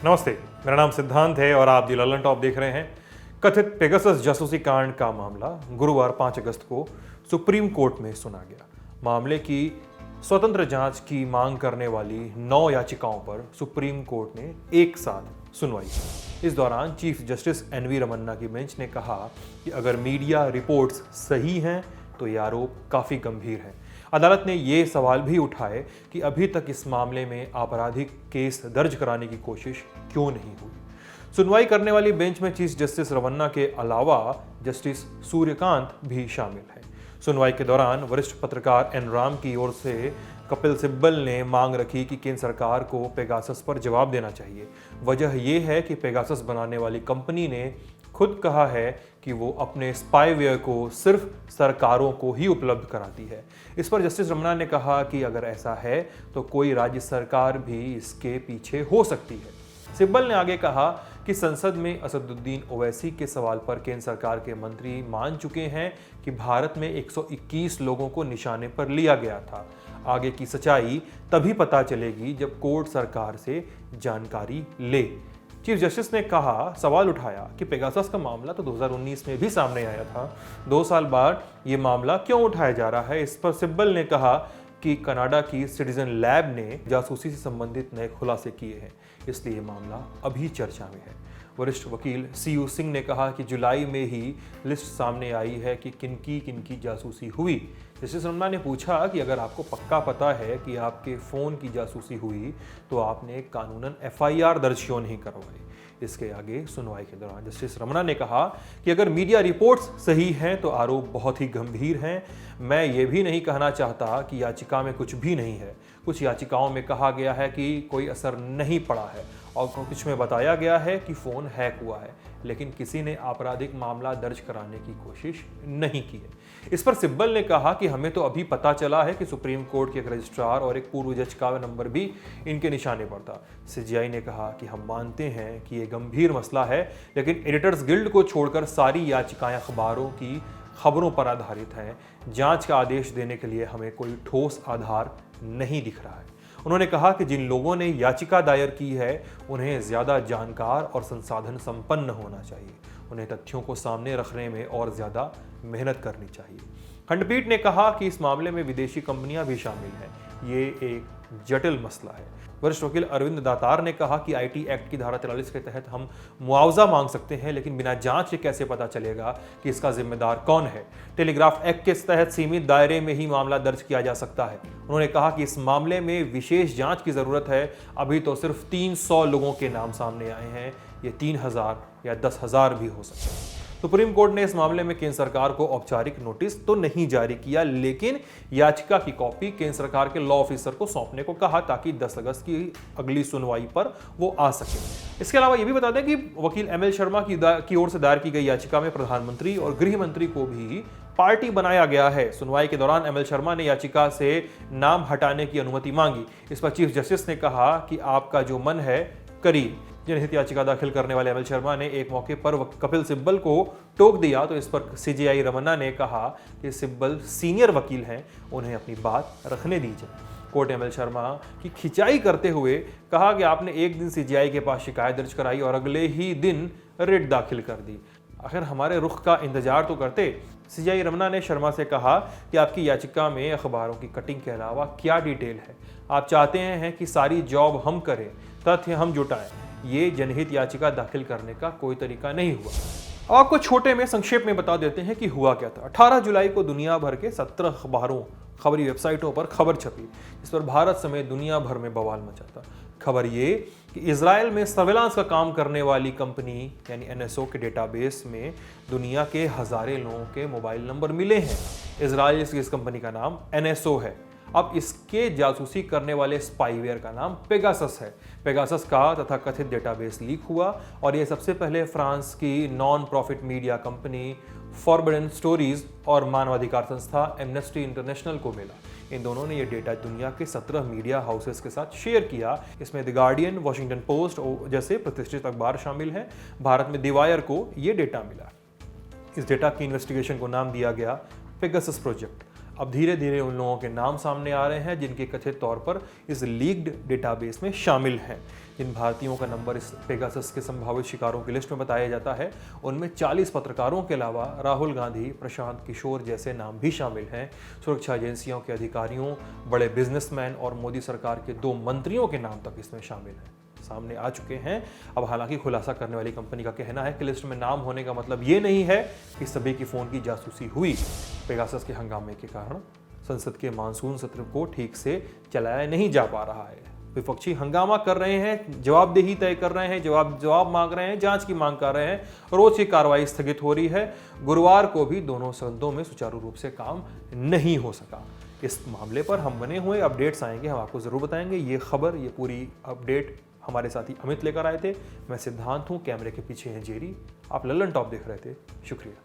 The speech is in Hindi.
नमस्ते, मेरा नाम सिद्धांत है और आप दी ललन टॉप देख रहे हैं। कथित पेगासस जासूसी कांड का मामला गुरुवार 5 अगस्त को सुप्रीम कोर्ट में सुना गया। मामले की स्वतंत्र जांच की मांग करने वाली 9 याचिकाओं पर सुप्रीम कोर्ट ने एक साथ सुनवाई की। इस दौरान चीफ जस्टिस एनवी रमन्ना की बेंच ने कहा कि अगर मीडिया रिपोर्ट्स सही हैं तो ये आरोप काफ़ी गंभीर है। अदालत ने ये सवाल भी उठाए कि अभी तक इस मामले में आपराधिक केस दर्ज कराने की कोशिश क्यों नहीं हुई। सुनवाई करने वाली बेंच में चीफ जस्टिस रमन्ना के अलावा जस्टिस सूर्यकांत भी शामिल हैं। सुनवाई के दौरान वरिष्ठ पत्रकार एन राम की ओर से कपिल सिब्बल ने मांग रखी कि केंद्र सरकार को पेगासस पर जवाब देना चाहिए। वजह यह है कि पेगासस बनाने वाली कंपनी ने खुद कहा है कि वो अपने स्पाईवेयर को सिर्फ सरकारों को ही उपलब्ध कराती है। इस पर जस्टिस रमन्ना ने कहा कि अगर ऐसा है तो कोई राज्य सरकार भी इसके पीछे हो सकती है। सिब्बल ने आगे कहा कि संसद में असदुद्दीन ओवैसी के सवाल पर केंद्र सरकार के मंत्री मान चुके हैं कि भारत में 121 लोगों को निशाने पर लिया गया था। आगे की सच्चाई तभी पता चलेगी जब कोर्ट सरकार से जानकारी ले। चीफ जस्टिस ने सवाल उठाया कि पेगासस का मामला तो 2019 में भी सामने आया था। 2 साल बाद ये मामला क्यों उठाया जा रहा है। इस पर सिब्बल ने कहा कि कनाडा की सिटीजन लैब ने जासूसी से संबंधित नए खुलासे किए हैं, इसलिए मामला अभी चर्चा में है। वरिष्ठ वकील सीयू सिंह ने कहा कि जुलाई में ही लिस्ट सामने आई है कि किनकी जासूसी हुई। जस्टिस रमन्ना ने पूछा कि अगर आपको पक्का पता है कि आपके फ़ोन की जासूसी हुई तो आपने कानूनन एफआईआर दर्ज क्यों नहीं करवाई। इसके आगे सुनवाई के दौरान जस्टिस रमन्ना ने कहा कि अगर मीडिया रिपोर्ट्स सही हैं तो आरोप बहुत ही गंभीर हैं। मैं ये भी नहीं कहना चाहता कि याचिका में कुछ भी नहीं है। कुछ याचिकाओं में कहा गया है कि कोई असर नहीं पड़ा है और कुछ में बताया गया है कि फ़ोन हैक हुआ है, लेकिन किसी ने आपराधिक मामला दर्ज कराने की कोशिश नहीं की है। इस पर सिब्बल ने कहा कि हमें तो अभी पता चला है कि सुप्रीम कोर्ट के एक रजिस्ट्रार और एक पूर्व जज का नंबर भी इनके निशाने पर था। सीजेआई ने कहा कि हम मानते हैं कि ये गंभीर मसला है, लेकिन एडिटर्स गिल्ड को छोड़कर सारी याचिकाएं अखबारों की खबरों पर आधारित हैं। जांच का आदेश देने के लिए हमें कोई ठोस आधार नहीं दिख रहा है। उन्होंने कहा कि जिन लोगों ने याचिका दायर की है उन्हें ज़्यादा जानकार और संसाधन संपन्न होना चाहिए। उन्हें तथ्यों को सामने रखने में और ज़्यादा मेहनत करनी चाहिए। खंडपीठ ने कहा कि इस मामले में विदेशी कंपनियां भी शामिल हैं। ये एक जटिल मसला है। वरिष्ठ वकील अरविंद दातार ने कहा कि आईटी एक्ट की धारा 43 के तहत हम मुआवजा मांग सकते हैं, लेकिन बिना जांच के कैसे पता चलेगा कि इसका जिम्मेदार कौन है। टेलीग्राफ एक्ट के तहत सीमित दायरे में ही मामला दर्ज किया जा सकता है। उन्होंने कहा कि इस मामले में विशेष जांच की जरूरत है। अभी तो सिर्फ 300 लोगों के नाम सामने आए हैं, ये 3000 या 10,000 भी हो सकते हैं। सुप्रीम कोर्ट ने इस मामले में केंद्र सरकार को औपचारिक नोटिस तो नहीं जारी किया, लेकिन याचिका की कॉपी केंद्र सरकार के लॉ ऑफिसर को सौंपने को कहा ताकि 10 अगस्त की अगली सुनवाई पर वो आ सके। इसके अलावा ये भी बता दें कि वकील एमएल शर्मा की ओर से दायर की गई याचिका में प्रधानमंत्री और गृह मंत्री को भी पार्टी बनाया गया है। सुनवाई के दौरान एमएल शर्मा ने याचिका से नाम हटाने की अनुमति मांगी। इस पर चीफ जस्टिस ने कहा कि आपका जो मन है करिए। जनहित याचिका दाखिल करने वाले एमएल शर्मा ने एक मौके पर कपिल सिब्बल को टोक दिया, तो इस पर सीजेआई रमन्ना ने कहा कि सिब्बल सीनियर वकील हैं, उन्हें अपनी बात रखने दीजिए। कोर्ट एमएल शर्मा की खिंचाई करते हुए कहा कि आपने एक दिन सीजेआई के पास शिकायत दर्ज कराई और अगले ही दिन रिट दाखिल कर दी। आखिर हमारे रुख का इंतजार तो करते। सीजेआई रमन्ना ने शर्मा से कहा कि आपकी याचिका में अखबारों की कटिंग के अलावा क्या डिटेल है। आप चाहते हैं कि सारी जॉब हम करें, तथ्य हम जुटाएं। ये जनहित याचिका दाखिल करने का कोई तरीका नहीं हुआ। अब आपको छोटे में संक्षेप में बता देते हैं कि हुआ क्या था। 18 जुलाई को दुनिया भर के 17 अखबारों खबरी वेबसाइटों पर खबर छपी, इस पर भारत समेत दुनिया भर में बवाल मचा था। खबर ये कि इजराइल में सर्विलांस का काम करने वाली कंपनी यानी एनएसओ के डेटाबेस में दुनिया के हजारों लोगों के मोबाइल नंबर मिले हैं। इजराइल की इस कंपनी का नाम एनएसओ है। अब इसके जासूसी करने वाले स्पाईवेयर का नाम पेगासस है। पेगासस का तथाकथित डेटाबेस लीक हुआ और यह सबसे पहले फ्रांस की non profit media company forbidden stories और मानवाधिकार संस्था एमनेस्टी इंटरनेशनल को मिला। इन दोनों ने यह डेटा दुनिया के 17 मीडिया हाउसेस के साथ शेयर किया। इसमें द गार्डियन, वॉशिंगटन पोस्ट जैसे प्रतिष्ठित अखबार शामिल हैं। भारत में द वायर को यह डेटा मिला। इस डेटा की इन्वेस्टिगेशन को नाम दिया गया पेगासस प्रोजेक्ट। अब धीरे धीरे उन लोगों के नाम सामने आ रहे हैं जिनके कथित तौर पर इस लीक्ड डेटाबेस में शामिल हैं। जिन भारतीयों का नंबर इस पेगासस के संभावित शिकारों की लिस्ट में बताया जाता है, उनमें 40 पत्रकारों के अलावा राहुल गांधी, प्रशांत किशोर जैसे नाम भी शामिल हैं। सुरक्षा एजेंसियों के अधिकारियों, बड़े बिजनेसमैन और मोदी सरकार के 2 मंत्रियों के नाम तक इसमें शामिल हैं, सामने आ चुके हैं। अब हालांकि खुलासा करने वाली कंपनी का कहना है कि लिस्ट में नाम होने का मतलब ये नहीं है कि सभी की फोन की जासूसी हुई। पेगासस के हंगामे के कारण संसद के मानसून सत्र को ठीक से चलाया नहीं जा पा रहा है। विपक्षी हंगामा कर रहे हैं, जवाबदेही तय कर रहे हैं, जवाब मांग रहे हैं, जांच की मांग कर रहे हैं। रोज की कार्रवाई स्थगित हो रही है। गुरुवार को भी दोनों सदनों में सुचारू रूप से काम नहीं हो सका। इस मामले पर हम बने हुए अपडेट्स आएंगे, हम आपको जरूर बताएंगे। ये खबर, ये पूरी अपडेट हमारे साथी अमित लेकर आए थे। मैं सिद्धांत हूँ, कैमरे के पीछे हैं जेरी। आप लल्लन टॉप देख रहे थे। शुक्रिया।